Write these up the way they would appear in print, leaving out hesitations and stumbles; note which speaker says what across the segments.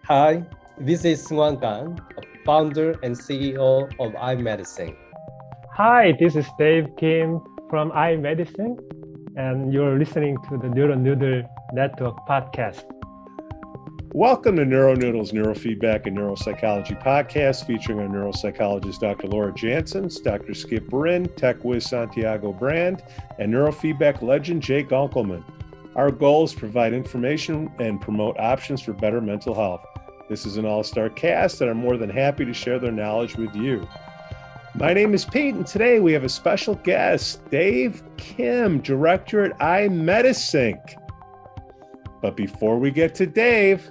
Speaker 1: Hi, this is Sungwan Kang, founder and CEO of iMedicine.
Speaker 2: Hi, this is Dave Kim from iMedicine, and you're listening to the NeuroNoodle Network podcast.
Speaker 3: Welcome to NeuroNoodle's Neurofeedback and Neuropsychology podcast, featuring our neuropsychologist, Dr. Laura Jansen, Dr. Skip Brin, Tech Whiz Santiago Brand, and neurofeedback legend Jay Gunkelman. Our goal is to provide information and promote options for better mental health. This is an all-star cast that are more than happy to share their knowledge with you. My name is Pete, and today we have a special guest, Dave Kim, director at iMedicine. But before we get to Dave,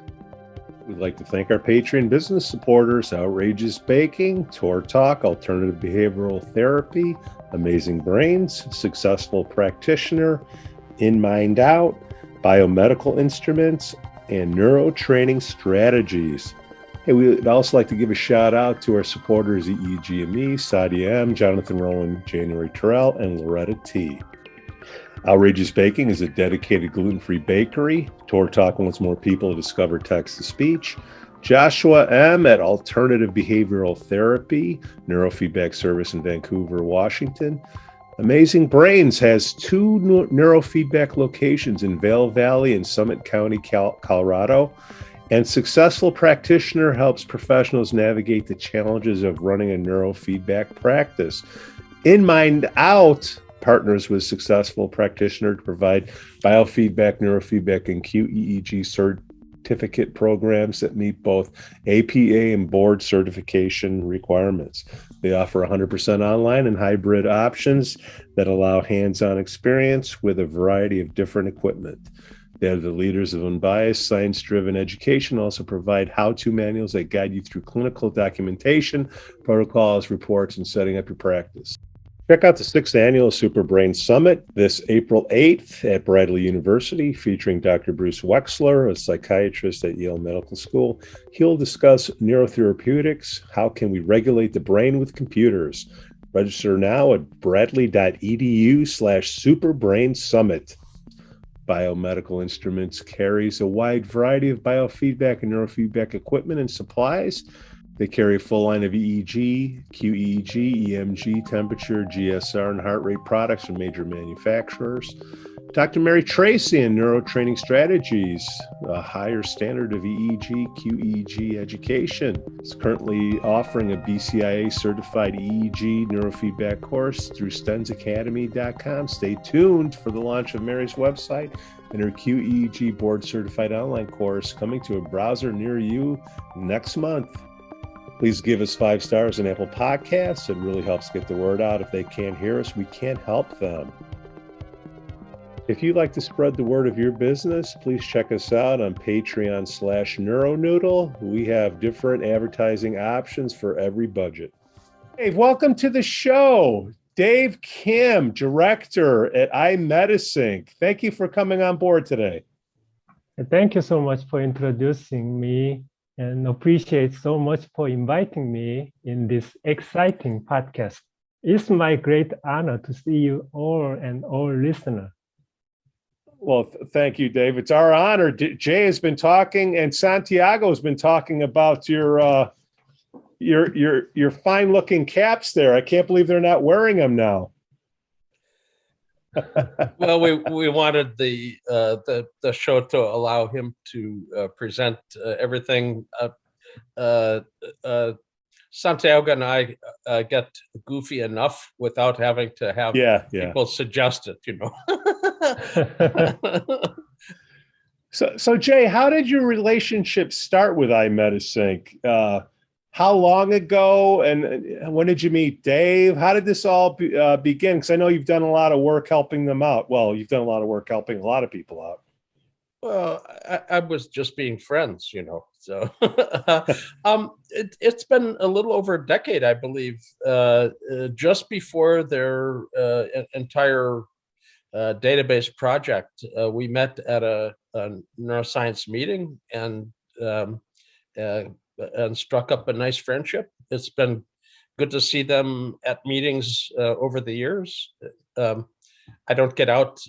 Speaker 3: we'd like to thank our Patreon business supporters, Outrageous Baking, Tour Talk, Alternative Behavioral Therapy, Amazing Brains, Successful Practitioner, In Mind Out, Biomedical Instruments, and Neurotraining Strategies. Hey, we'd also like to give a shout out to our supporters, EEGME, Sadia M, Jonathan Rowan, January Terrell, and Loretta T. Outrageous Baking is a dedicated gluten-free bakery. Tour Talk wants more people to discover text-to-speech. Joshua M. at Alternative Behavioral Therapy, Neurofeedback Service in Vancouver, Washington. Amazing Brains has two neurofeedback locations in Vail Valley and Summit County, Colorado. And Successful Practitioner helps professionals navigate the challenges of running a neurofeedback practice. In Mind Out partners with Successful Practitioner to provide biofeedback, neurofeedback, and QEEG certificate programs that meet both APA and board certification requirements. They offer 100% online and hybrid options that allow hands-on experience with a variety of different equipment. They are the leaders of unbiased, science-driven education, also provide how-to manuals that guide you through clinical documentation, protocols, reports, and setting up your practice. Check out the 6th Annual Super Brain Summit this April 8th at Bradley University, featuring Dr. Bruce Wexler, a psychiatrist at Yale Medical School. He'll discuss neurotherapeutics, how can we regulate the brain with computers. Register now at bradley.edu/superbrainsummit. Biomedical Instruments carries a wide variety of biofeedback and neurofeedback equipment and supplies. They carry a full line of EEG, QEEG, EMG, temperature, GSR, and heart rate products from major manufacturers. Dr. Mary Tracy and Neurotraining Strategies, a higher standard of EEG, QEEG education, is currently offering a BCIA certified EEG neurofeedback course through stensacademy.com. Stay tuned for the launch of Mary's website and her QEEG board certified online course coming to a browser near you next month. Please give us 5 stars on Apple Podcasts. It really helps get the word out. If they can't hear us, we can't help them. If you'd like to spread the word of your business, please check us out on Patreon/NeuroNoodle. We have different advertising options for every budget. Dave, welcome to the show. Dave Kim, director at iMedicine. Thank you for coming on board today.
Speaker 2: Thank you so much for introducing me and appreciate so much for inviting me in this exciting podcast. It's my great honor to see you all and all listeners.
Speaker 3: Well, thank you, Dave. It's our honor. Jay has been talking, and Santiago has been talking about your fine-looking caps there. I can't believe they're not wearing them now.
Speaker 4: Well, we wanted the show to allow him to present everything. Santiago and I get goofy enough without having to have people suggest it, you know.
Speaker 3: So Jay, how did your relationship start with iMedicine? How long ago, and when did you meet Dave? How did this all begin? Because I know you've done a lot of work helping them out. Well, you've done a lot of work helping a lot of people out.
Speaker 4: Well, I was just being friends, you know. So it's been a little over a decade, I believe, just before their entire database project. We met at a neuroscience meeting and struck up a nice friendship. It's been good to see them at meetings over the years. I don't get out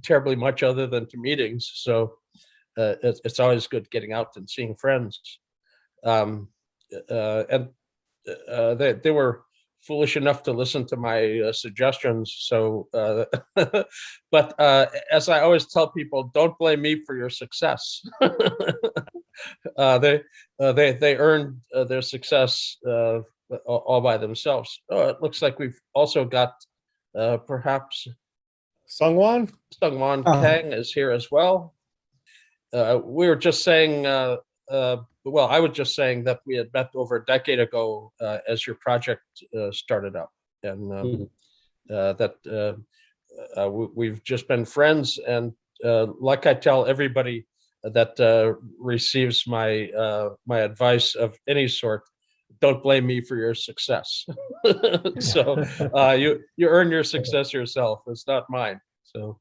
Speaker 4: terribly much other than to meetings, so it's always good getting out and seeing friends. And they were foolish enough to listen to my suggestions. So, but as I always tell people, don't blame me for your success. They earned their success all by themselves. Oh, it looks like we've also got perhaps
Speaker 3: Sungwon
Speaker 4: Kang is here as well. We were just saying, well, I was just saying that we had met over a decade ago as your project started up, and that we've just been friends. And like I tell everybody that receives my my advice of any sort, don't blame me for your success. So you earn your success yourself. It's not mine. So,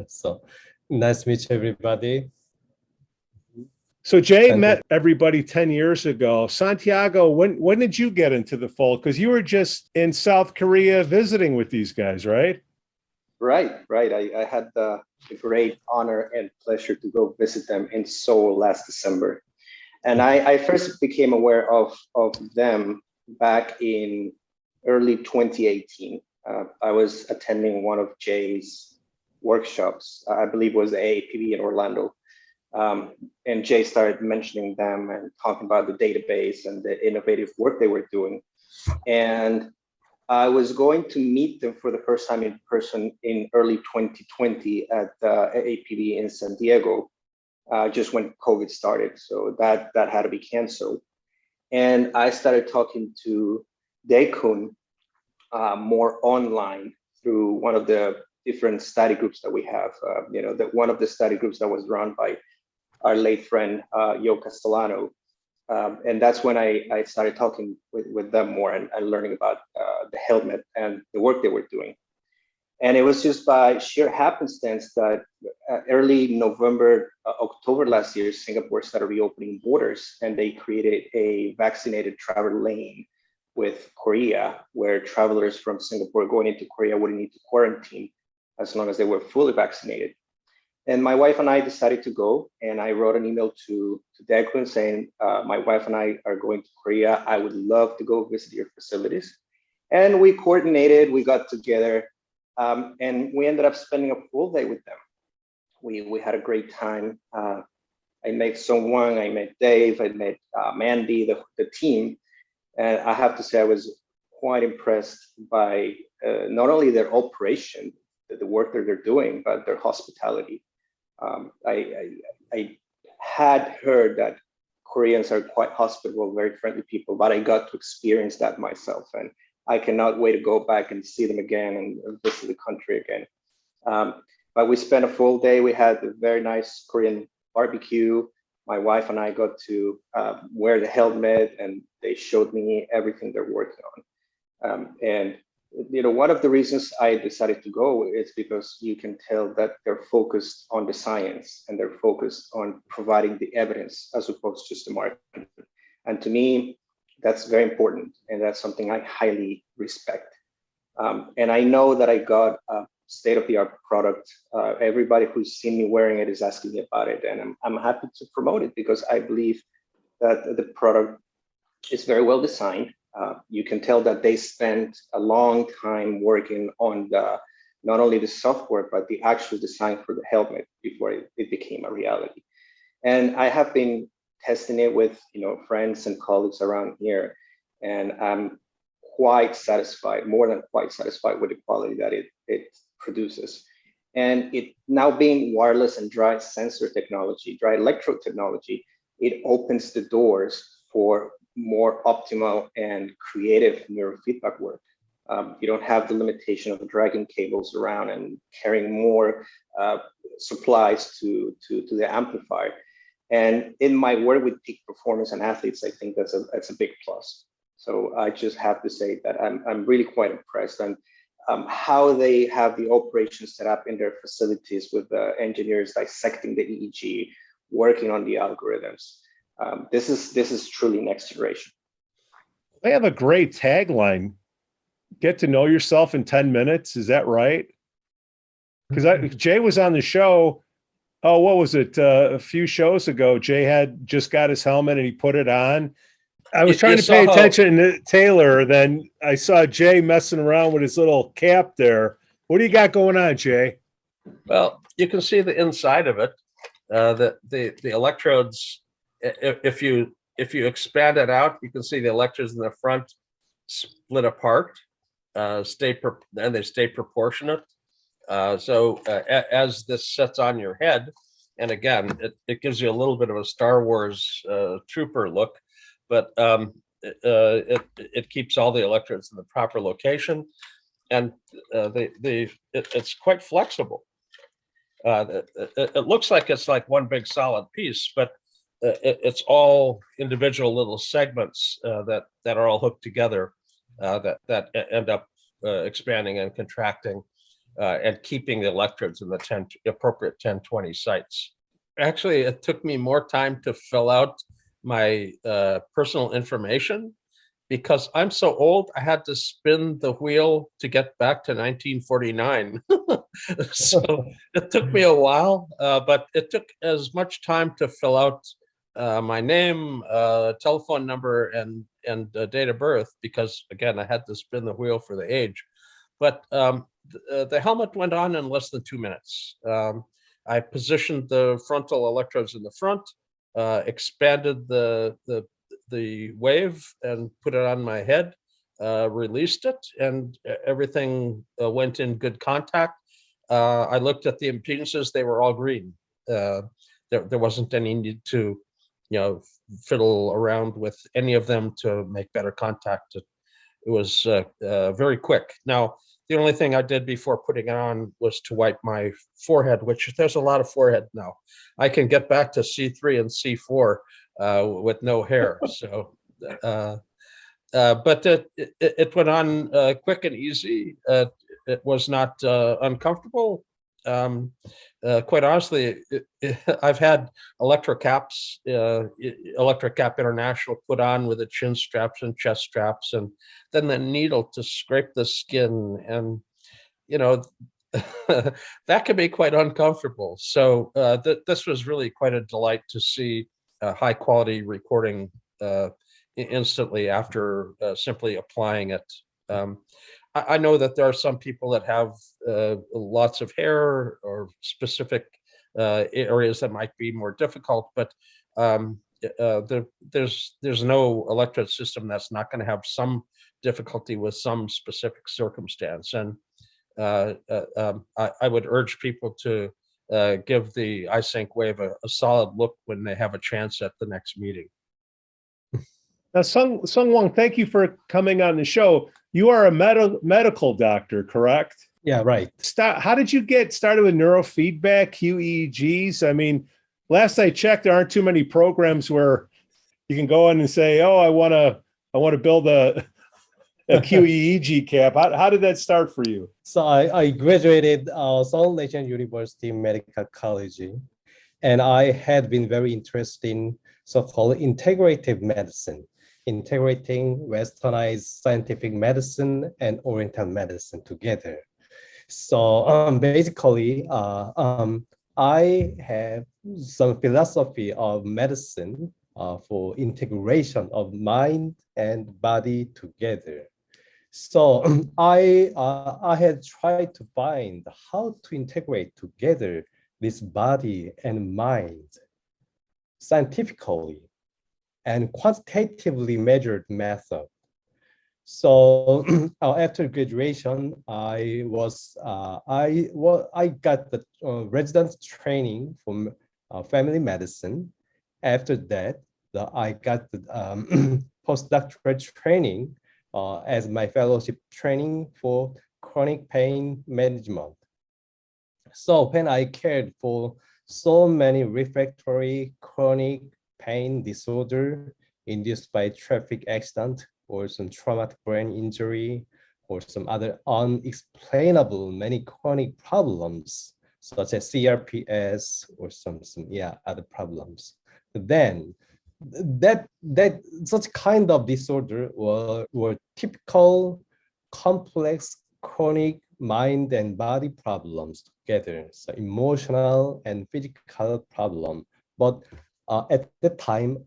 Speaker 1: So nice to meet everybody.
Speaker 3: So Jay met everybody 10 years ago. Santiago, when did you get into the fold? Because you were just in South Korea visiting with these guys, right?
Speaker 5: Right. I had the great honor and pleasure to go visit them in Seoul last December. And I first became aware of them back in early 2018. I was attending one of Jay's workshops. I believe it was the AAPB in Orlando. And Jay started mentioning them and talking about the database and the innovative work they were doing. And I was going to meet them for the first time in person in early 2020 at the AAPB in Santiago, just when COVID started. So that had to be canceled. And I started talking to Dae-kun more online through one of the different study groups that we have. One of the study groups that was run by our late friend, Yo Castellano. And that's when I started talking with them more and learning about the helmet and the work they were doing. And it was just by sheer happenstance that early November, October last year, Singapore started reopening borders, and they created a vaccinated travel lane with Korea, where travelers from Singapore going into Korea wouldn't need to quarantine as long as they were fully vaccinated. And my wife and I decided to go, and I wrote an email to Dae-kun saying, my wife and I are going to Korea. I would love to go visit your facilities. And we coordinated, we got together, and we ended up spending a full day with them. We had a great time. I met Sung Wang, I met Dave, I met Mandy, the team. And I have to say, I was quite impressed by not only their operation, the work that they're doing, but their hospitality. I had heard that Koreans are quite hospitable, very friendly people, but I got to experience that myself. And I cannot wait to go back and see them again and visit the country again. But we spent a full day. We had a very nice Korean barbecue. My wife and I got to wear the helmet, and they showed me everything they're working on. And one of the reasons I decided to go is because you can tell that they're focused on the science and they're focused on providing the evidence as opposed to just the marketing. And to me, that's very important, and that's something I highly respect. And I know that I got a state-of-the-art product. Everybody who's seen me wearing it is asking me about it, and I'm happy to promote it because I believe that the product is very well designed. You can tell that they spent a long time working on not only the software, but the actual design for the helmet before it became a reality. And I have been testing it with friends and colleagues around here, and I'm quite satisfied, more than quite satisfied with the quality that it produces. And it now being wireless and dry sensor technology, dry electrode technology, it opens the doors for more optimal and creative neurofeedback work. You don't have the limitation of dragging cables around and carrying more supplies to the amplifier. And in my work with peak performance and athletes, I think that's a big plus. So I just have to say that I'm really quite impressed, and how they have the operations set up in their facilities with the engineers dissecting the EEG, working on the algorithms. This is truly next generation.
Speaker 3: They have a great tagline: "Get to know yourself in 10 minutes." Is that right? Because Jay was on the show Oh, what was it? A few shows ago, Jay had just got his helmet and he put it on. I was trying to pay attention to Taylor. Then I saw Jay messing around with his little cap there. What do you got going on, Jay?
Speaker 4: Well, you can see the inside of it. The electrodes, if you expand it out, you can see the electrodes in the front split apart, and they stay proportionate. So as this sets on your head, and again, it gives you a little bit of a Star Wars trooper look, but it keeps all the electrodes in the proper location, and it's quite flexible. It looks like it's like one big solid piece, but it's all individual little segments that are all hooked together that end up expanding and contracting and keeping the electrodes in the appropriate 1020 sites. Actually, it took me more time to fill out my personal information because I'm so old, I had to spin the wheel to get back to 1949. So it took me a while, but it took as much time to fill out my name, telephone number, and date of birth, because again, I had to spin the wheel for the age. But the helmet went on in less than 2 minutes. I positioned the frontal electrodes in the front, expanded the wave and put it on my head, released it, and everything went in good contact. I looked at the impedances; they were all green. There wasn't any need to, fiddle around with any of them to make better contact. It was very quick. Now, the only thing I did before putting it on was to wipe my forehead, which there's a lot of forehead now. I can get back to C3 and C4 with no hair. So, but it went on quick and easy. It was not uncomfortable. Quite honestly, I've had electrocaps, Electrocap International put on with the chin straps and chest straps, and then the needle to scrape the skin, and that can be quite uncomfortable. So this was really quite a delight to see high quality recording instantly after simply applying it. I know that there are some people that have lots of hair or specific areas that might be more difficult, but there's no electrode system that's not going to have some difficulty with some specific circumstance. And I would urge people to give the iSync wave a solid look when they have a chance at the next meeting.
Speaker 3: Now, Sung Wong, thank you for coming on the show. You are a medical doctor, correct?
Speaker 1: Yeah, right.
Speaker 3: How did you get started with neurofeedback, QEEGs? I mean, last I checked, there aren't too many programs where you can go in and say, "Oh, I want to build a QEEG cap." How did that start for you?
Speaker 1: So I graduated Seoul National University Medical College, and I had been very interested in so-called integrative medicine, integrating Westernized scientific medicine and Oriental medicine together. So basically, I have some philosophy of medicine for integration of mind and body together. So I had tried to find how to integrate together this body and mind scientifically and quantitatively measured method. So after graduation, I got the residence training from family medicine. After that, I got the postdoctoral training as my fellowship training for chronic pain management. So when I cared for so many refractory chronic pain disorder induced by traffic accident or some traumatic brain injury or some other unexplainable many chronic problems such as CRPS or some other problems, then that such kind of disorder were typical complex chronic mind and body problems together, so emotional and physical problem. But at the time,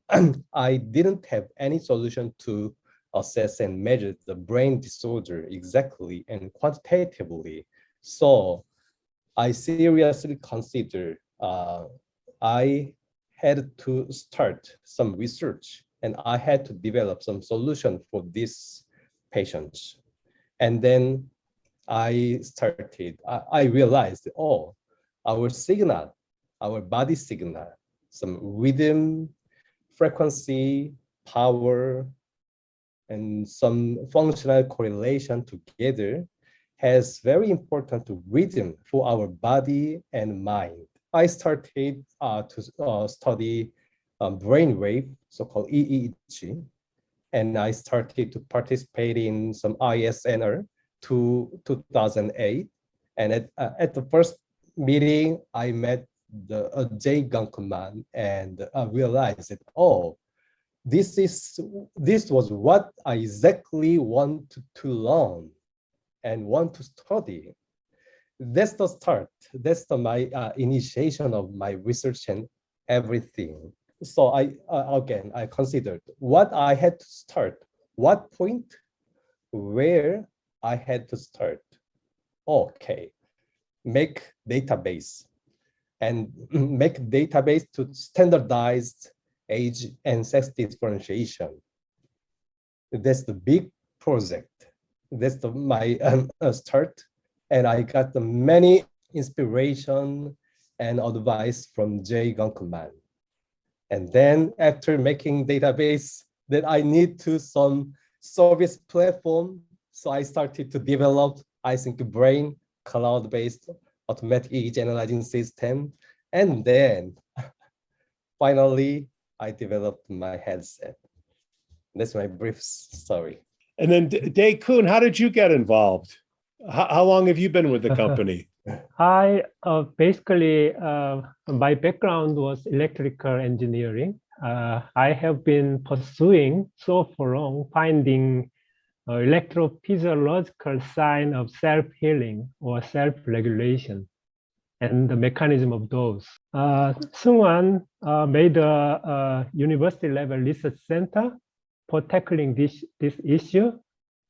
Speaker 1: I didn't have any solution to assess and measure the brain disorder exactly and quantitatively. So I seriously considered I had to start some research and I had to develop some solution for these patients. And then I realized, oh, our signal, our body signal, some rhythm, frequency, power, and some functional correlation together has very important rhythm for our body and mind. I started to study brainwave, so-called EEG, and I started to participate in some ISNR to 2008. And at the first meeting, I met the Jay Gankuman and realized that, oh, this was what I exactly wanted to learn and want to study. That's the start. That's my initiation of my research and everything. So I considered what I had to start, what point, where I had to start. Okay, make database and make database to standardized age and sex differentiation. That's the big project. That's my start. And I got the many inspiration and advice from Jay Gankuman. And then after making database, that I need to some service platform. So I started to develop, I think, brain cloud-based automatic EEG analyzing system. And then finally, I developed my headset. That's my brief story.
Speaker 3: And then Dae-kun, how did you get involved? How long have you been with the company?
Speaker 2: I basically, my background was electrical engineering. I have been pursuing so for long, finding electrophysiological sign of self-healing or self-regulation and the mechanism of those. Seung-Wan made a university-level research center for tackling this issue.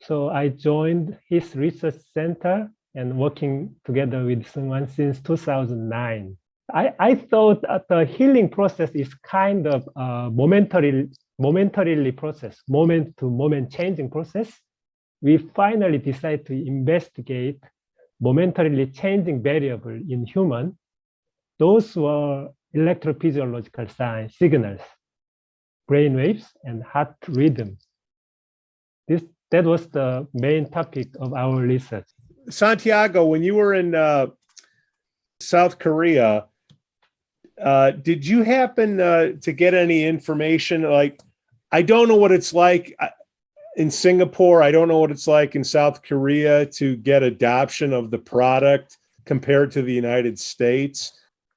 Speaker 2: So I joined his research center and working together with Seung-Wan since 2009. I thought that the healing process is kind of momentarily process, moment-to-moment changing process. We finally decided to investigate momentarily changing variable in human. Those were electrophysiological signs, signals, brain waves, and heart rhythm. That was the main topic of our research.
Speaker 3: Santiago, when you were in South Korea, did you happen to get any information? Like, I don't know what it's like in Singapore. I don't know what it's like in South Korea to get adoption of the product compared to the United States.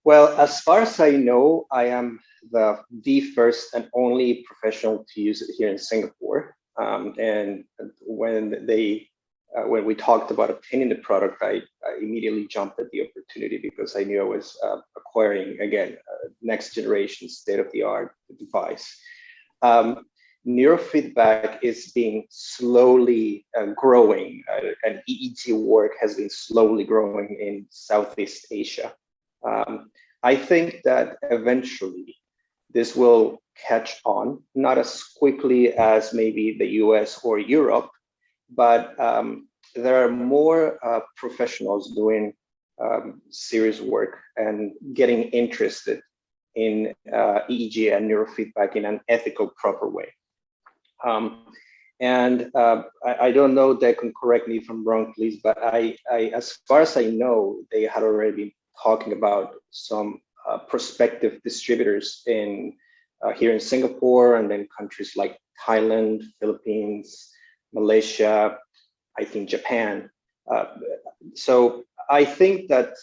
Speaker 5: Well, as far as I know, I am the first and only professional to use it here in Singapore. And when we talked about obtaining the product, I immediately jumped at the opportunity because I knew I was acquiring, again, next generation state-of-the-art device. Neurofeedback is being slowly growing, and EEG work has been slowly growing in Southeast Asia. I think that eventually this will catch on, not as quickly as maybe the US or Europe, but there are more professionals doing serious work and getting interested in EEG and neurofeedback in an ethical, proper way. I don't know, they can correct me if I'm wrong, please, but as far as I know, they had already been talking about some prospective distributors in here in Singapore, and then countries like Thailand, Philippines, Malaysia, I think Japan. So I think that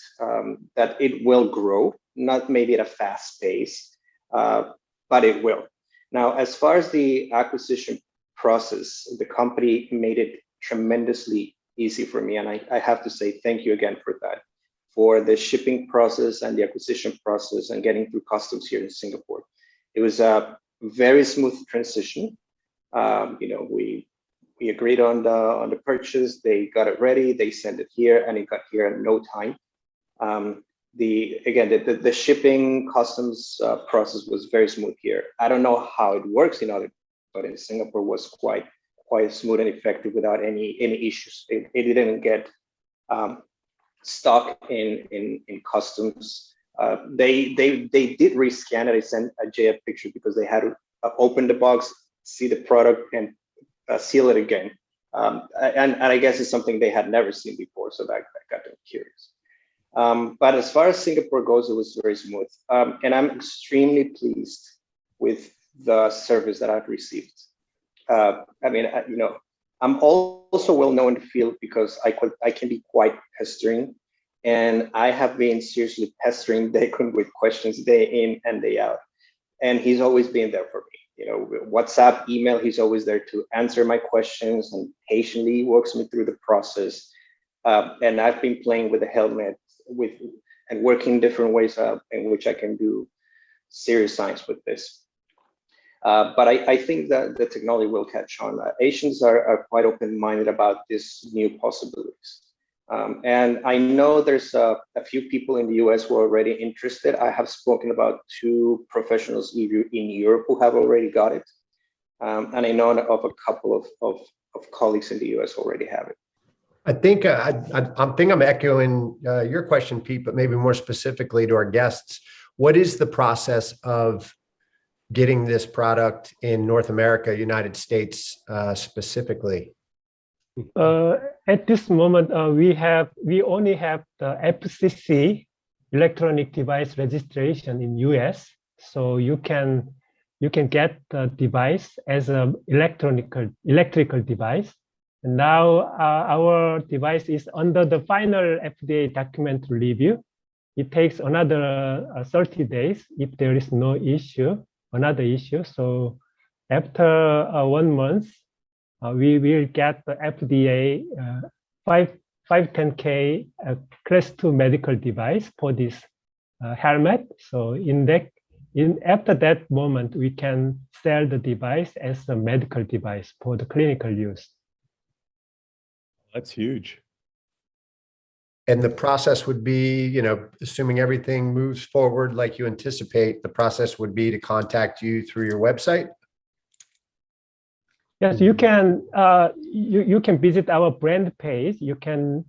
Speaker 5: that it will grow, not maybe at a fast pace, but it will. Now, as far as the acquisition process, the company made it tremendously easy for me. And I have to say thank you again for that, for the shipping process and the acquisition process and getting through customs here in Singapore. It was a very smooth transition. We agreed on the purchase. They got it ready. They sent it here, and it got here in no time. The shipping customs process was very smooth here. I don't know how it works in other, but in Singapore was quite smooth and effective without any issues. It didn't get stuck in customs. They did rescan it. I sent a JF picture because they had to open the box, see the product, and seal it again. And I guess it's something they had never seen before, so that got them curious. But as far as Singapore goes, it was very smooth. And I'm extremely pleased with the service that I've received. I'm also well known in the field because I can be quite pestering, and I have been seriously pestering TECCNOLOGIA with questions day in and day out. And he's always been there for me. WhatsApp, email, he's always there to answer my questions and patiently walks me through the process. And I've been playing with the helmet and working different ways in which I can do serious science with this. But I think that the technology will catch on. Asians are quite open-minded about these new possibilities. And I know there's a few people in the US who are already interested. I have spoken about 2 professionals in Europe who have already got it. And I know of a couple of colleagues in the US who already have it.
Speaker 6: I think I'm echoing your question, Pete, but maybe more specifically to our guests. What is the process of getting this product in North America, United States specifically?
Speaker 2: At this moment, we only have the FCC, electronic device registration in US. So you can get the device as an electrical device. And now our device is under the final FDA document review. It takes another 30 days if there is no issue, another issue. So after 1 month, we will get the FDA 510K class 2 medical device for this helmet. So after that moment, we can sell the device as a medical device for the clinical use.
Speaker 3: That's huge.
Speaker 6: And the process would be, assuming everything moves forward like you anticipate, the process would be to contact you through your website?
Speaker 2: Yes, you can. You can visit our brand page. You can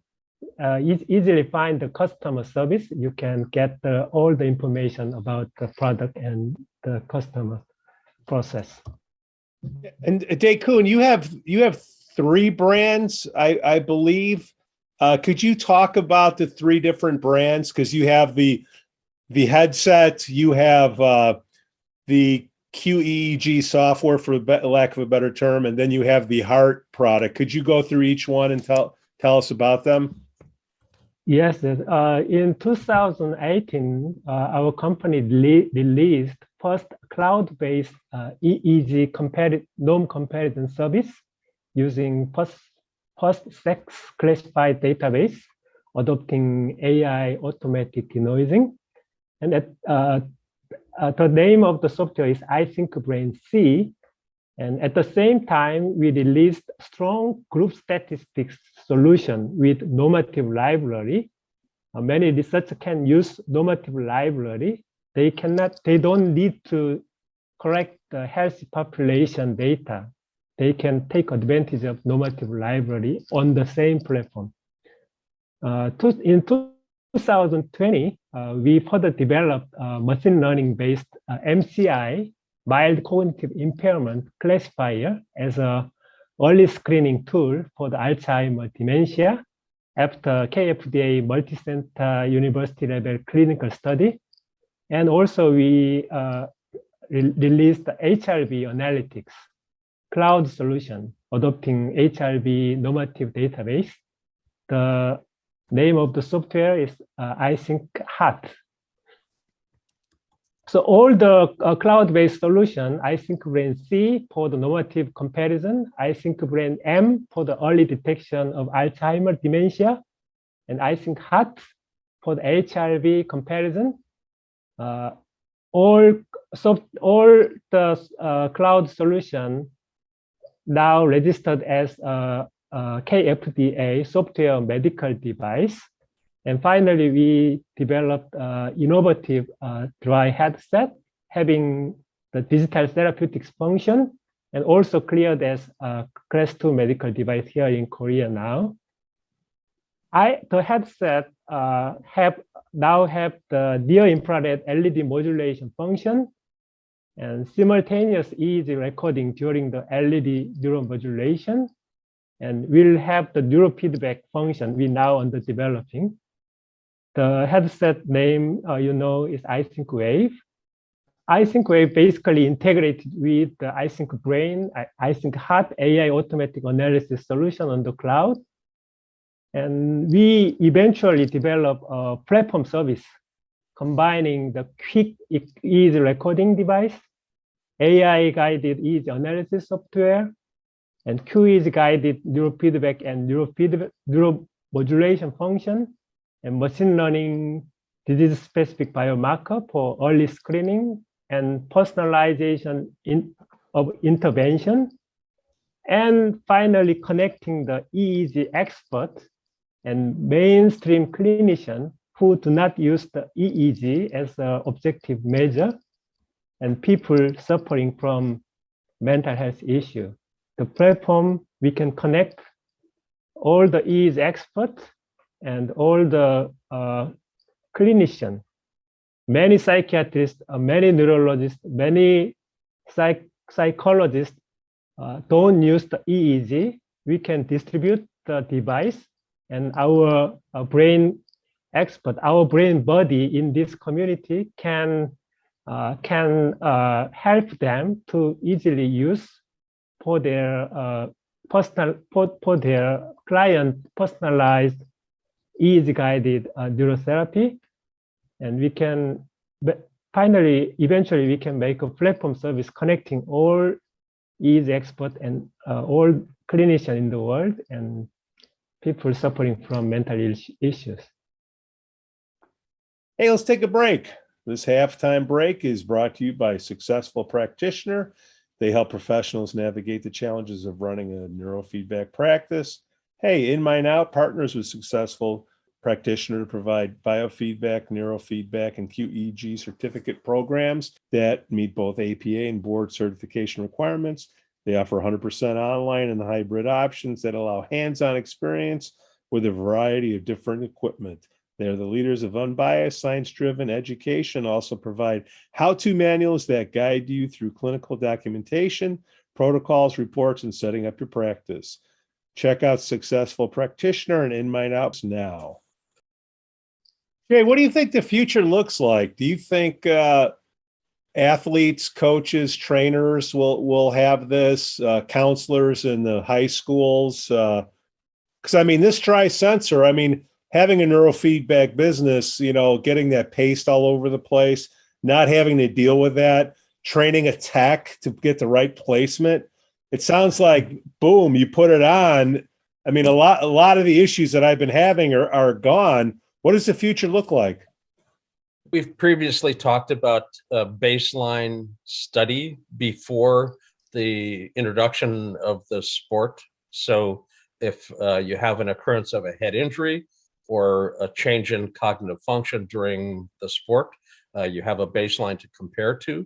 Speaker 2: easily find the customer service. You can get all the information about the product and the customer process.
Speaker 3: And Dae-Kun, you have 3 brands, I believe. Could you talk about the 3 different brands? Because you have the headset, you have the QEEG software, for lack of a better term, and then you have the heart product. Could you go through each one and tell us about them?
Speaker 2: Yes, in 2018, our company released first cloud-based EEG norm comparison service using post-sex classified database, adopting AI automatic denoising. And the name of the software is iThinkBrain-C. And at the same time, we released strong group statistics solution with normative library. Many researchers can use normative library. They don't need to correct the healthy population data. They can take advantage of normative library on the same platform. In 2020, we further developed machine learning-based MCI, mild cognitive impairment classifier, as an early screening tool for the Alzheimer's dementia after KFDA multi-center university level clinical study. And also we released the HRV analytics cloud solution, adopting HRV normative database. The name of the software is iThinkHeart. So all the cloud-based solution, iSyncBrain C for the normative comparison, iSyncBrain M for the early detection of Alzheimer's dementia, and iSyncHeart for the HRV comparison. All the cloud solution now registered as a KFDA software medical device. And finally, we developed innovative dry headset having the digital therapeutics function and also cleared as a Class 2 medical device here in Korea now. The headset now have the near-infrared LED modulation function and simultaneous EEG recording during the LED neuromodulation, and will have the neurofeedback function we now under developing. The headset name, is iSyncWave. iSyncWave basically integrated with the iSyncBrain, iSyncHeart AI automatic analysis solution on the cloud. And we eventually developed a platform service combining the quick EEG recording device, AI-guided EEG analysis software, and QEEG-guided neurofeedback and neuromodulation function, and machine learning disease-specific biomarker for early screening and personalization of intervention. And finally, connecting the EEG expert and mainstream clinician who do not use the EEG as an objective measure, and people suffering from mental health issue. The platform, we can connect all the EEG experts and all the clinicians, many psychiatrists, many neurologists, many psychologists don't use the EEG. We can distribute the device, and our brain expert, our brain buddy in this community can help them to easily use for their their client personalized EEG-guided neurotherapy. And we can eventually we can make a platform service connecting all EEG experts and all clinicians in the world and people suffering from mental issues.
Speaker 3: Hey, let's take a break. This halftime break is brought to you by Successful Practitioner. They help professionals navigate the challenges of running a neurofeedback practice. Hey, In Mind Out partners with Successful Practitioner to provide biofeedback, neurofeedback, and QEEG certificate programs that meet both APA and board certification requirements. They offer 100% online and hybrid options that allow hands-on experience with a variety of different equipment. They're the leaders of unbiased, science-driven education, also provide how-to manuals that guide you through clinical documentation, protocols, reports, and setting up your practice. Check out Successful Practitioner and In Mind Out now. Jay, what do you think the future looks like? Do you think athletes, coaches, trainers will have this, counselors in the high schools? Because, I mean, this tri-sensor, I mean, having a neurofeedback business, getting that paste all over the place, not having to deal with that, training a tech to get the right placement. It sounds like, boom, you put it on. I mean, a lot of the issues that I've been having are gone. What does the future look like?
Speaker 4: We've previously talked about a baseline study before the introduction of the sport. So if you have an occurrence of a head injury or a change in cognitive function during the sport, you have a baseline to compare to.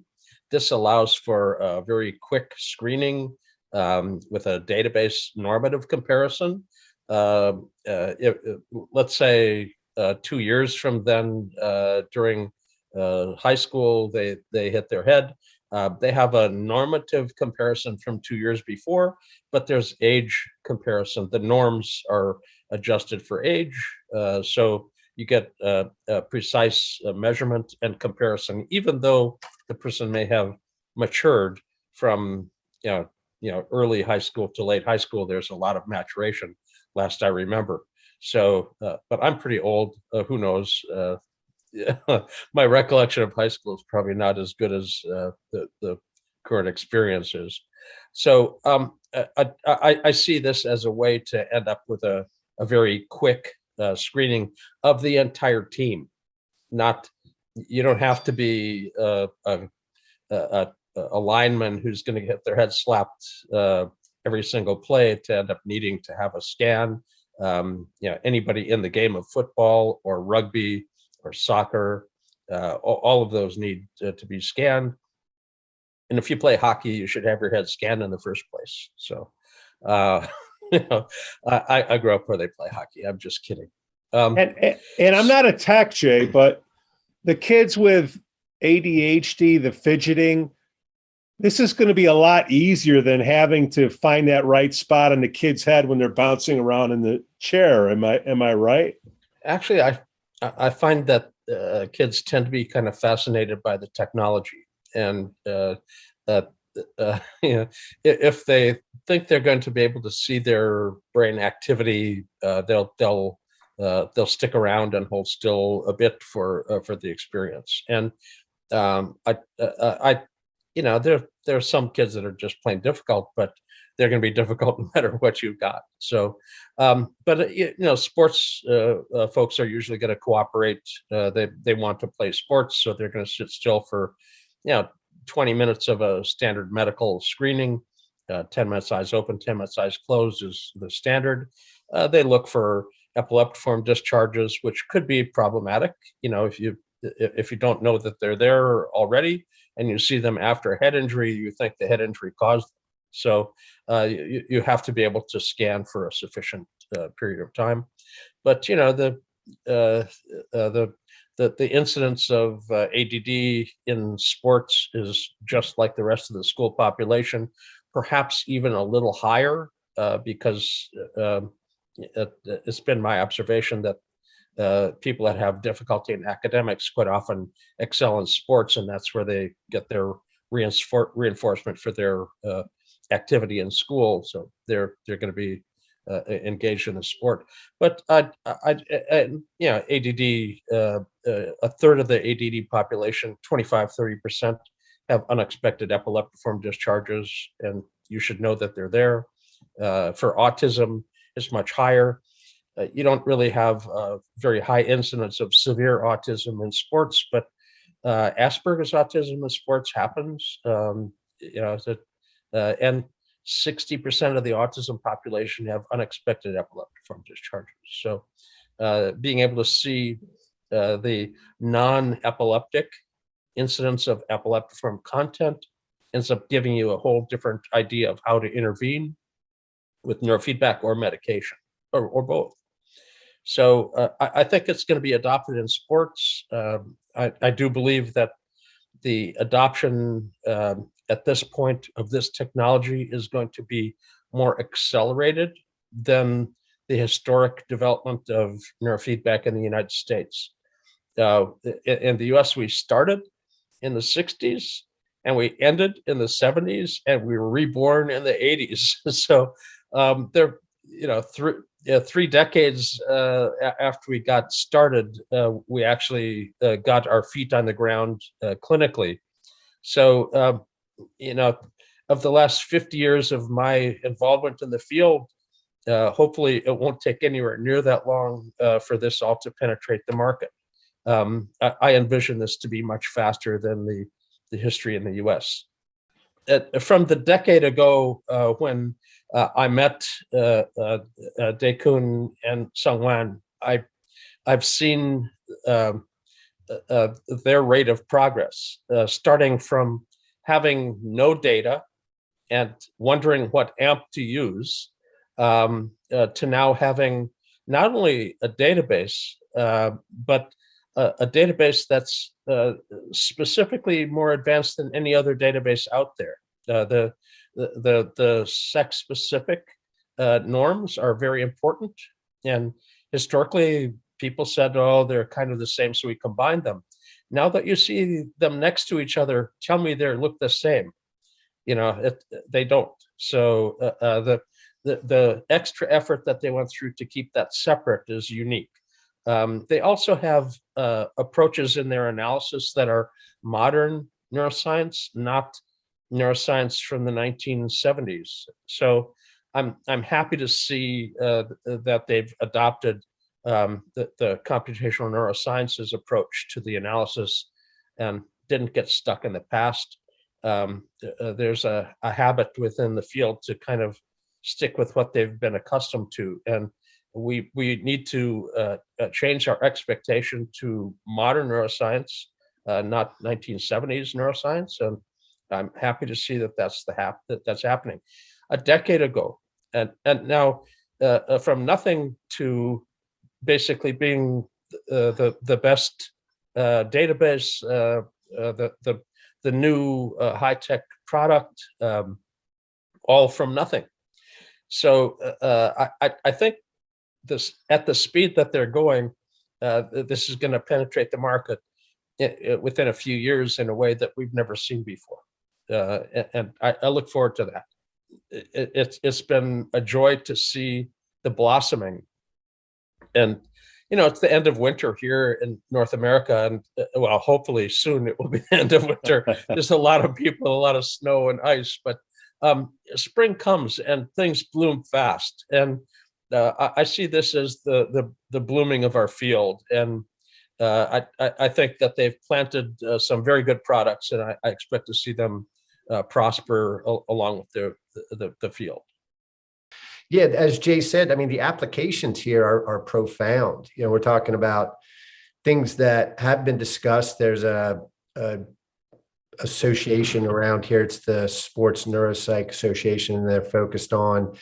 Speaker 4: This allows for a very quick screening with a database normative comparison. Let's say 2 years from then, during high school, they hit their head. They have a normative comparison from 2 years before, but there's age comparison. The norms are adjusted for age, so you get a precise measurement and comparison, even though the person may have matured from early high school to late high school. There's a lot of maturation, last I remember. So, but I'm pretty old. Who knows? yeah, my recollection of high school is probably not as good as the current experience is. So I see this as a way to end up with a very quick screening of the entire team. Not, you don't have to be a lineman who's going to get their head slapped every single play to end up needing to have a scan. Anybody in the game of football or rugby or soccer, all of those need to be scanned. And if you play hockey, you should have your head scanned in the first place. So, I grew up where they play hockey. I'm just kidding.
Speaker 3: And I'm not a tech, Jay, but the kids with ADHD, the fidgeting, this is going to be a lot easier than having to find that right spot on the kid's head when they're bouncing around in the chair. Am I right?
Speaker 4: Actually, I find that kids tend to be kind of fascinated by the technology, and if they think they're going to be able to see their brain activity, they'll stick around and hold still a bit for the experience. And there are some kids that are just plain difficult, but they're going to be difficult no matter what you've got. So, sports folks are usually going to cooperate. They want to play sports, so they're going to sit still for 20 minutes of a standard medical screening. 10 minutes eyes open, 10 minutes eyes closed is the standard. They look for epileptiform discharges, which could be problematic. If you don't know that they're there already and you see them after a head injury, you think the head injury caused them. So you have to be able to scan for a sufficient period of time. But the incidence of ADD in sports is just like the rest of the school population, perhaps even a little higher, because it's been my observation that people that have difficulty in academics quite often excel in sports, and that's where they get their reinforcement for their activity in school. So they're going to be engaged in the sport. But ADD, a third of the ADD population, 25-30%, have unexpected epileptiform discharges, and you should know that they're there. For autism, it's much higher. You don't really have a very high incidence of severe autism in sports, but Asperger's autism in sports happens. And 60% of the autism population have unexpected epileptiform discharges. So being able to see the non-epileptic incidence of epileptiform content ends up giving you a whole different idea of how to intervene with neurofeedback or medication, or both. So I think it's going to be adopted in sports. I do believe that the adoption at this point of this technology is going to be more accelerated than the historic development of neurofeedback in the United States. In the US, we started in the 60s and we ended in the 70s, and we were reborn in the 80s. So there, 3 decades after we got started, we actually got our feet on the ground clinically. So, of the last 50 years of my involvement in the field, hopefully it won't take anywhere near that long for this all to penetrate the market. I envision this to be much faster than the history in the US. From the decade ago when I met Dae-Kun and Sung-Wan, I've seen their rate of progress, starting from having no data and wondering what AMP to use, to now having not only a database, but a database that's specifically more advanced than any other database out there. The sex-specific norms are very important, and historically people said, "Oh, they're kind of the same, so we combined them." Now that you see them next to each other, tell me they look the same. They don't. So the extra effort that they went through to keep that separate is unique. They also have approaches in their analysis that are modern neuroscience, not neuroscience from the 1970s. So I'm happy to see that they've adopted the computational neurosciences approach to the analysis and didn't get stuck in the past. There's a habit within the field to kind of stick with what they've been accustomed to, and we need to change our expectation to modern neuroscience, not 1970s neuroscience. And I'm happy to see that that's happening. A decade ago, and now from nothing to basically being the best database, the new high-tech product, all from nothing. So I think this, at the speed that they're going, this is going to penetrate the market within a few years in a way that we've never seen before. And I look forward to that. It's been a joy to see the blossoming. And, you know, it's the end of winter here in North America. And well, hopefully soon it will be the end of winter. There's a lot of people, a lot of snow and ice, but spring comes and things bloom fast. And I see this as the blooming of our field. And I think that they've planted some very good products, and I expect to see them prosper along with the field.
Speaker 6: Yeah, as Jay said, I mean, the applications here are profound. You know, we're talking about things that have been discussed. There's a association around here. It's the Sports Neuropsych Association, and they're focused on,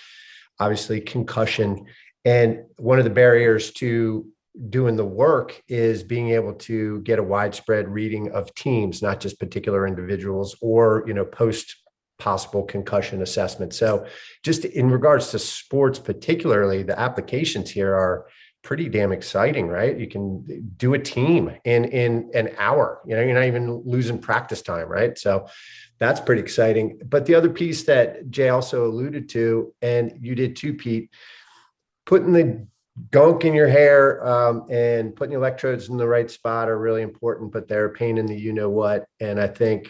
Speaker 6: obviously, concussion. And one of the barriers to doing the work is being able to get a widespread reading of teams, not just particular individuals, or, you know, post possible concussion assessment. So just in regards to sports, particularly, the applications here are pretty damn exciting, right? You can do a team in an hour, you know, you're not even losing practice time, right? So that's pretty exciting. But the other piece that Jay also alluded to, and you did too, Pete, putting the gunk in your hair and putting the electrodes in the right spot are really important, but they're a pain in the you-know-what. And I think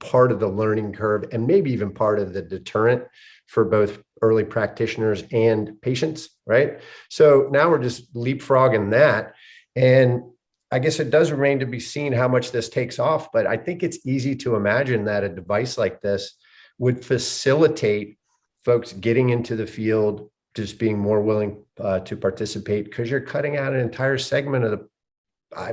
Speaker 6: part of the learning curve, and maybe even part of the deterrent for both early practitioners and patients, right? So now we're just leapfrogging that. And I guess it does remain to be seen how much this takes off, but I think it's easy to imagine that a device like this would facilitate folks getting into the field, just being more willing to participate, because you're cutting out an entire segment of the,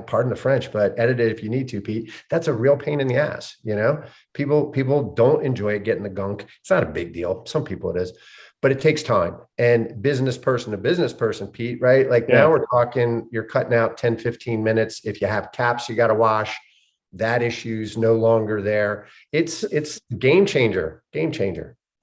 Speaker 6: pardon the French, but edit it if you need to, Pete. That's a real pain in the ass. You know, people don't enjoy getting the gunk. It's not a big deal. Some people it is, but it takes time. And business person to business person, Pete, right? Like now we're talking, you're cutting out 10, 15 minutes. If you have caps, you got to wash. That issue's no longer there. It's game changer.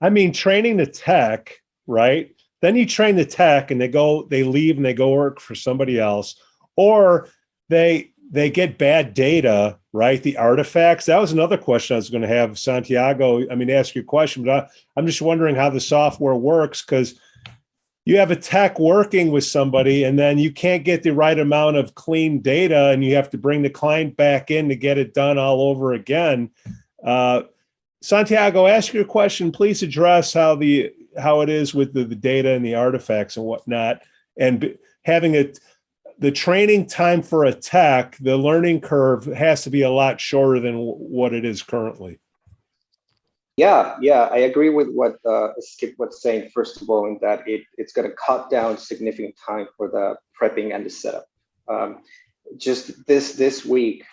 Speaker 3: I mean, training the tech, right? Then you train the tech and they leave and they go work for somebody else, or they get bad data, right? The artifacts. That was another question I was going to have Santiago, ask your question, but I'm just wondering how the software works, because you have a tech working with somebody and then you can't get the right amount of clean data and you have to bring the client back in to get it done all over again. Santiago, ask your question. Please address how it is with the data and the artifacts and whatnot, and having the training time for a tech, the learning curve has to be a lot shorter than what it is currently.
Speaker 5: Yeah, I agree with what Skip was saying, first of all, in that it's going to cut down significant time for the prepping and the setup. Just this week,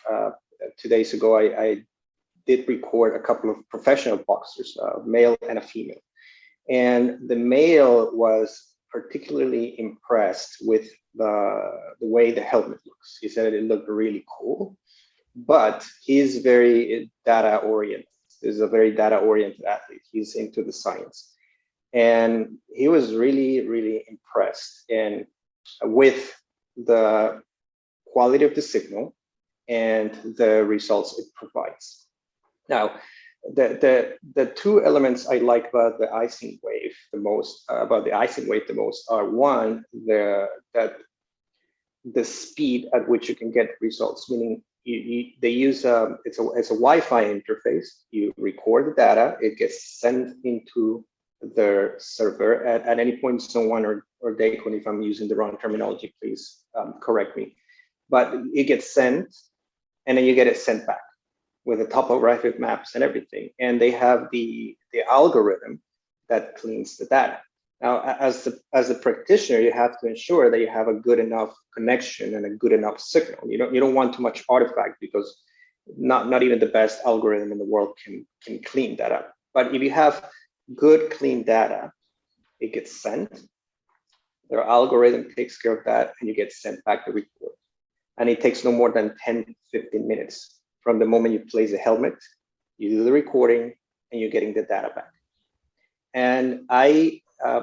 Speaker 5: 2 days ago, I did record a couple of professional boxers, a male and a female. And the male was particularly impressed with the way the helmet looks. He said it looked really cool, but he's very data oriented. He's a very data oriented athlete. He's into the science. And he was really, really impressed with the quality of the signal and the results it provides. Now, the two elements I like about the icing wave the most, are one, that the speed at which you can get results, meaning they use it's a Wi-Fi interface. You record the data, it gets sent into their server at any point. Someone or Dacon, if I'm using the wrong terminology, please correct me. But it gets sent, and then you get it sent back with the topographic maps and everything. And they have the algorithm that cleans the data. Now, as a practitioner, you have to ensure that you have a good enough connection and a good enough signal. You don't want too much artifact, because not even the best algorithm in the world can clean that up. But if you have good clean data, it gets sent. Their algorithm takes care of that, and you get sent back the report. And it takes no more than 10, 15 minutes from the moment you place the helmet, you do the recording, and you're getting the data back. And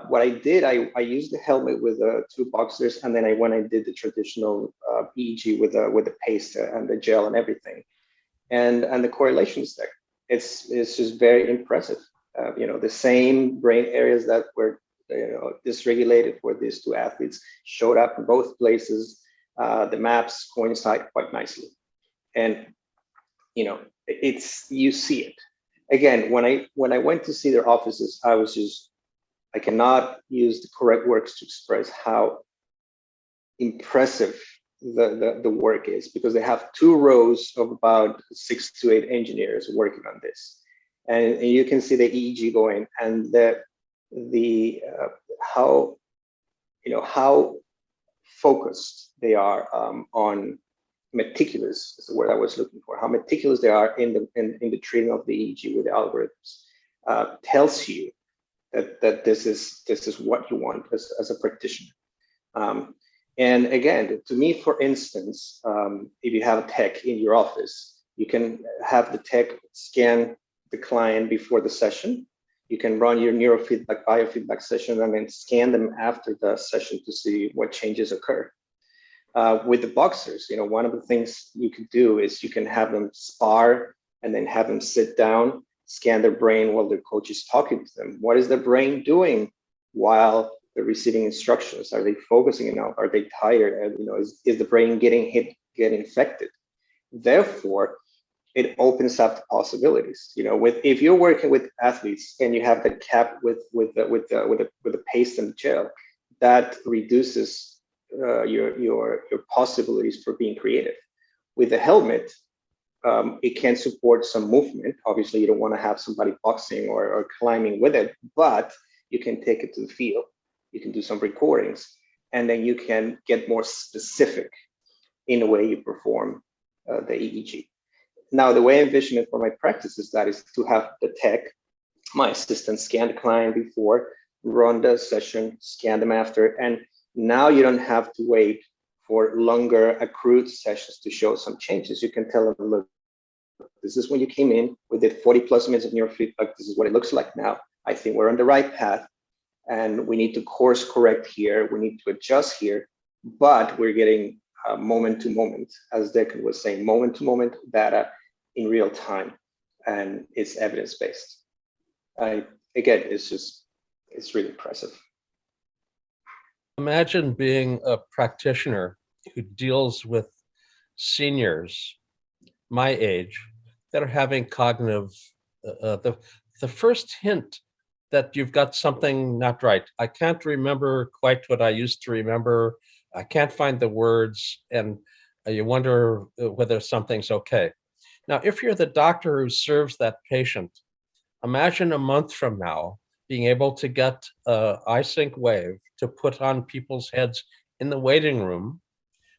Speaker 5: what I did, I used the helmet with two boxers, and then I did the traditional EEG with the paste and the gel and everything. And the correlation is there. It's just very impressive. The same brain areas that were dysregulated for these two athletes showed up in both places. The maps coincide quite nicely, and you see it. Again, when I went to see their offices, I cannot use the correct words to express how impressive the work is, because they have 2 rows of about 6 to 8 engineers working on this, and you can see the EEG going, and how focused they are on meticulous is the word I was looking for. How meticulous they are in the treatment of the EEG with the algorithms tells you that this is what you want as a practitioner. And again, to me, for instance, if you have a tech in your office, you can have the tech scan the client before the session. You can run your neurofeedback, biofeedback session, and then scan them after the session to see what changes occur. With the boxers, one of the things you could do is you can have them spar and then have them sit down, scan their brain while their coach is talking to them. What is their brain doing while they're receiving instructions? Are they focusing enough? Are they tired? Is the brain getting getting affected? Therefore, it opens up the possibilities. If you're working with athletes and you have the cap with the paste and gel, that reduces your possibilities for being creative. With the helmet, it can support some movement. Obviously, you don't want to have somebody boxing or climbing with it, but you can take it to the field. You can do some recordings, and then you can get more specific in the way you perform the EEG. Now, the way I envision it for my practice is to have the tech, my assistant, scan the client before, run the session, scan them after, and now you don't have to wait for longer accrued sessions to show some changes. You can tell them, look, this is when you came in, we did 40 plus minutes of neurofeedback. This is what it looks like now. I think we're on the right path, and we need to course correct here. We need to adjust here, but we're getting moment to moment, as Declan was saying, moment to moment data in real time, and it's evidence-based. Again, it's really impressive.
Speaker 4: Imagine being a practitioner who deals with seniors my age that are having cognitive, the first hint that you've got something not right. I can't remember quite what I used to remember. I can't find the words, and you wonder whether something's okay. Now, if you're the doctor who serves that patient, imagine a month from now being able to get an iSync wave to put on people's heads in the waiting room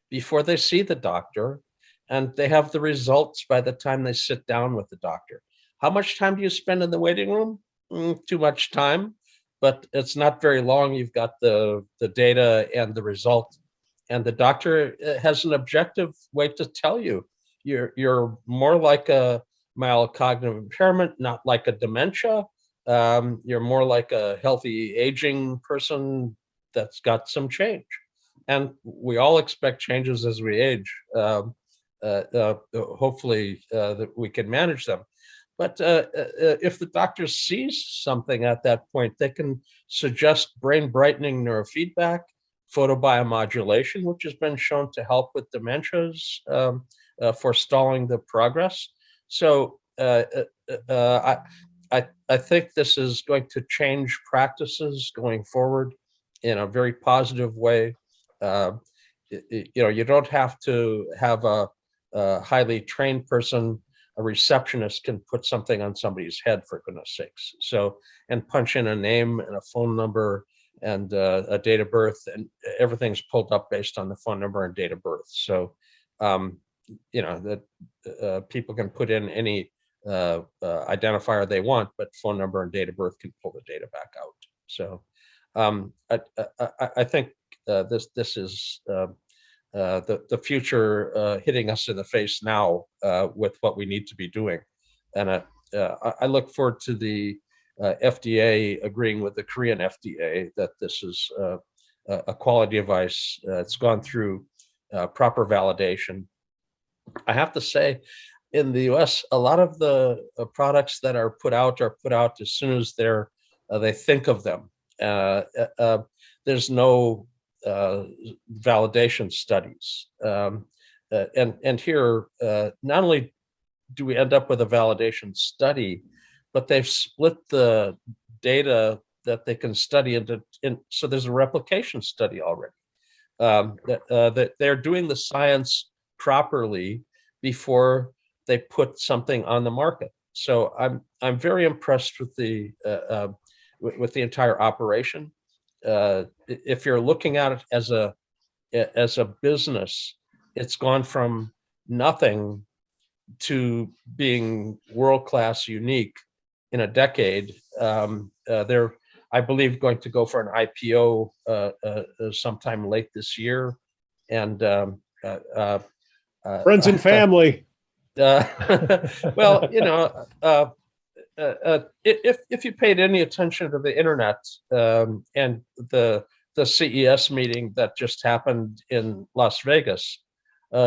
Speaker 4: before they see the doctor, and they have the results by the time they sit down with the doctor. How much time do you spend in the waiting room? Too much time, but it's not very long. You've got the data and the result, and the doctor has an objective way to tell you you're more like a mild cognitive impairment, not like a dementia. You're more like a healthy aging person that's got some change. And we all expect changes as we age. Hopefully that we can manage them. But if the doctor sees something at that point, they can suggest brain brightening neurofeedback, photobiomodulation, which has been shown to help with dementias, forestalling the progress. So I think this is going to change practices going forward in a very positive way. You don't have to have a highly trained person. A receptionist can put something on somebody's head, for goodness sakes. So, and punch in a name and a phone number and a date of birth, and everything's pulled up based on the phone number and date of birth. So, that people can put in any identifier they want, but phone number and date of birth can pull the data back out. So, I think this is the future hitting us in the face now with what we need to be doing. And I look forward to the FDA agreeing with the Korean FDA that this is a quality device. It's gone through proper validation. I have to say, in the US, a lot of the products that are put out as soon as they think of them. There's no validation studies. And here, not only do we end up with a validation study, but they've split the data that they can study so there's a replication study already. That they're doing the science properly before they put something on the market. So I'm very impressed with the entire operation. If you're looking at it as a business, it's gone from nothing to being world-class, unique in a decade. They're, I believe, going to go for an IPO sometime late this year. And
Speaker 3: friends and family.
Speaker 4: Well, if you paid any attention to the internet and the CES meeting that just happened in Las Vegas,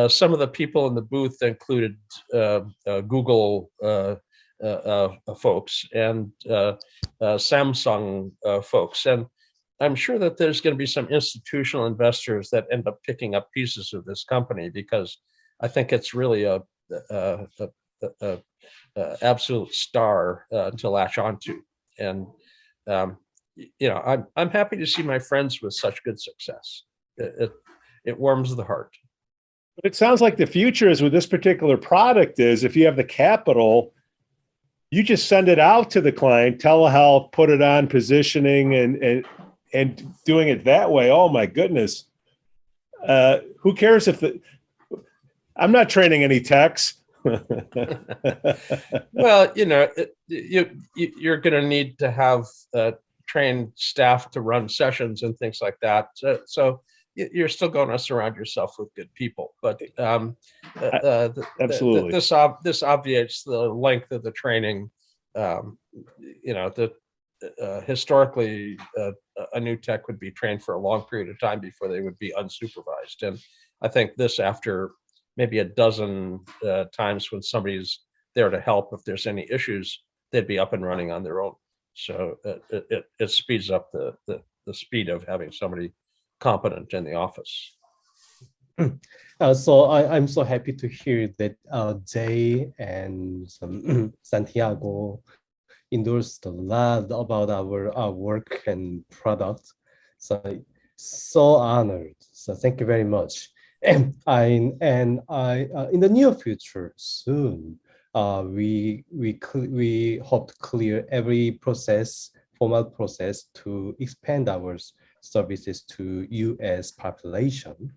Speaker 4: some of the people in the booth included Google folks and Samsung folks, and I'm sure that there's going to be some institutional investors that end up picking up pieces of this company, because I think it's really a absolute star to latch onto. And I'm happy to see my friends with such good success. It warms the heart.
Speaker 3: But it sounds like the future is with this particular product is, if you have the capital, you just send it out to the client, telehealth, put it on, positioning, and doing it that way. Oh my goodness. Who cares if I'm not training any techs.
Speaker 4: Well, you're going to need to have trained staff to run sessions and things like that. So you're still going to surround yourself with good people. But
Speaker 3: absolutely,
Speaker 4: this obviates the length of the training. Historically, a new tech would be trained for a long period of time before they would be unsupervised. And I think this, after maybe a dozen times when somebody's there to help, if there's any issues, they'd be up and running on their own. So it speeds up the speed of having somebody competent in the office.
Speaker 1: So I'm so happy to hear that Jay and Santiago endorsed a lot about our work and product. So honored. So thank you very much. And I in the near future soon, we hope to clear every formal process to expand our services to US population,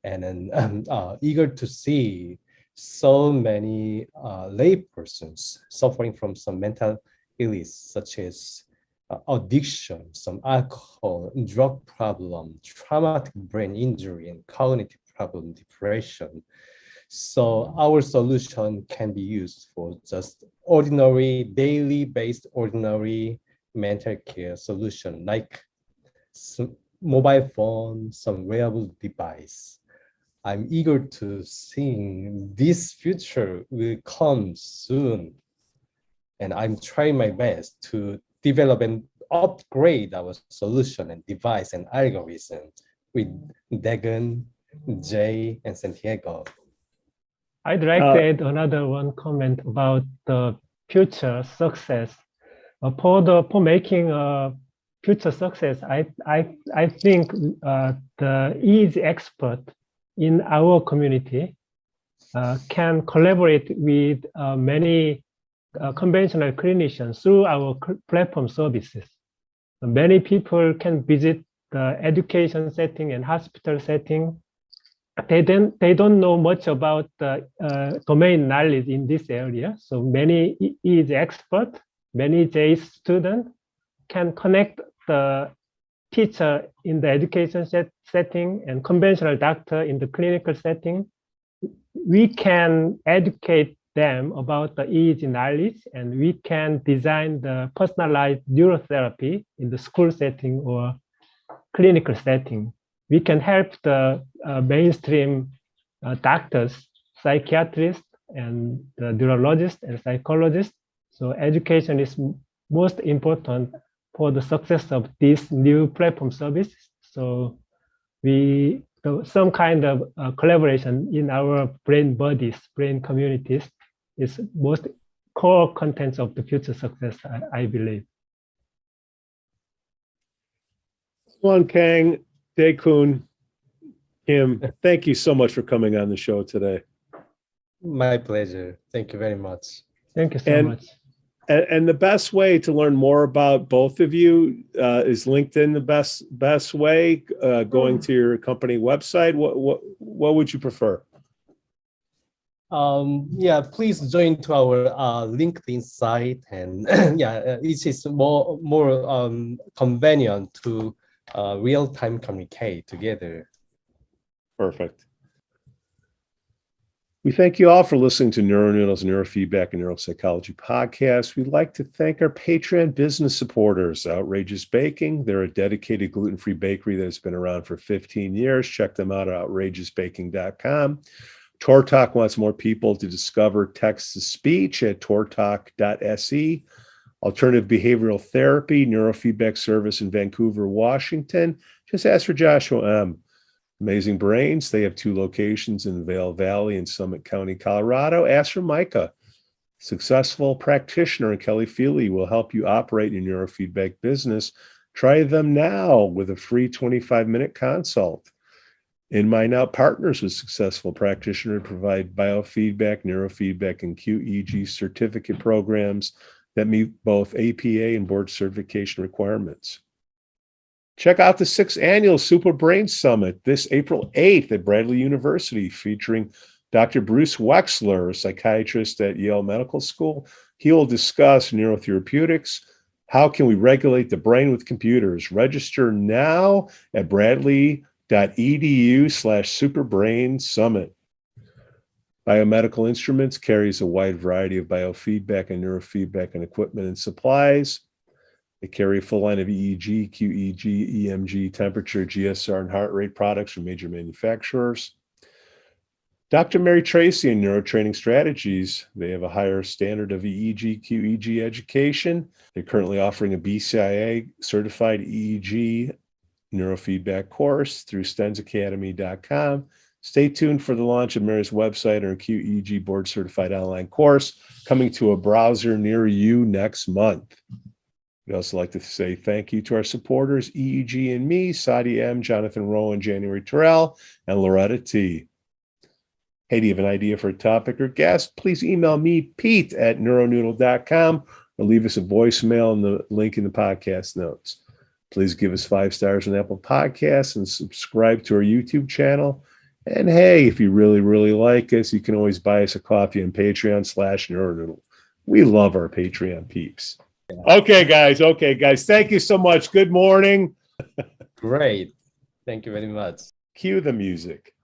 Speaker 1: and then eager to see so many laypersons suffering from some mental illness, such as addiction, some alcohol, drug problem, traumatic brain injury, and cognitive problem, depression. So our solution can be used for just ordinary, daily based ordinary mental care solution, like some mobile phone, some wearable device. I'm eager to see this future will come soon. And I'm trying my best to develop and upgrade our solution and device and algorithm with Dagon, Jay, and Santiago.
Speaker 2: I'd like to add another one comment about the future success. For making a future success, I think the EEG expert in our community can collaborate with many conventional clinicians through our platform services. Many people can visit the education setting and hospital setting. They don't know much about the domain knowledge in this area. So many EEG experts, many J students can connect the teacher in the education setting and conventional doctor in the clinical setting. We can educate them about the EEG knowledge, and we can design the personalized neurotherapy in the school setting or clinical setting. We can help the mainstream doctors, psychiatrists, and the neurologists and psychologists. So education is most important for the success of this new platform service. So some kind of collaboration in our brain bodies, brain communities is most core contents of the future success, I believe.
Speaker 3: Juan Kang, Dae-kun, Kim, thank you so much for coming on the show today.
Speaker 1: My pleasure. Thank you very much.
Speaker 2: Thank you so much.
Speaker 3: And the best way to learn more about both of you is LinkedIn the best way, going to your company website. What would you prefer?
Speaker 1: Yeah, please join to our LinkedIn site, and yeah, it is more convenient to real-time communicate together.
Speaker 3: Perfect. We thank you all for listening to NeuroNoodles Neurofeedback and Neuropsychology podcast. We'd like to thank our Patreon business supporters, Outrageous Baking. They're a dedicated gluten-free bakery that has been around for 15 years. Check them out at outrageousbaking.com. TorTalk wants more people to discover text-to-speech at tortalk.se. Alternative Behavioral Therapy, Neurofeedback Service in Vancouver, Washington. Just ask for Joshua M. Amazing Brains, they have 2 locations in Vail Valley and Summit County, Colorado. Ask for Micah. Successful practitioner in Kelly Feely will help you operate your neurofeedback business. Try them now with a free 25-minute consult. In My Now partners with successful practitioner to provide biofeedback, neurofeedback, and QEEG certificate programs that meet both APA and board certification requirements. Check out the 6th Annual Super Brain Summit this April 8th at Bradley University, featuring Dr. Bruce Wexler, a psychiatrist at Yale Medical School. He will discuss neurotherapeutics. How can we regulate the brain with computers? Register now at bradley.edu/superbrainsummit. Biomedical Instruments carries a wide variety of biofeedback and neurofeedback and equipment and supplies. They carry a full line of EEG, QEEG, EMG, temperature, GSR, and heart rate products from major manufacturers. Dr. Mary Tracy and Neurotraining Strategies. They have a higher standard of EEG, QEEG education. They're currently offering a BCIA certified EEG neurofeedback course through stensacademy.com. Stay tuned for the launch of Mary's website or QEEG board certified online course coming to a browser near you next month. We'd also like to say thank you to our supporters, EEG and Me, Sadia M, Jonathan Rowan, January Terrell, and Loretta T. Hey, do you have an idea for a topic or guest? Please email me, pete@neuronoodle.com, or leave us a voicemail in the link in the podcast notes. Please give us 5 stars on Apple Podcasts and subscribe to our YouTube channel. And hey, if you really, really like us, you can always buy us a coffee on Patreon/NeuroNoodle. We love our Patreon peeps. Okay, guys. Thank you so much. Good morning.
Speaker 1: Great. Thank you very much.
Speaker 3: Cue the music.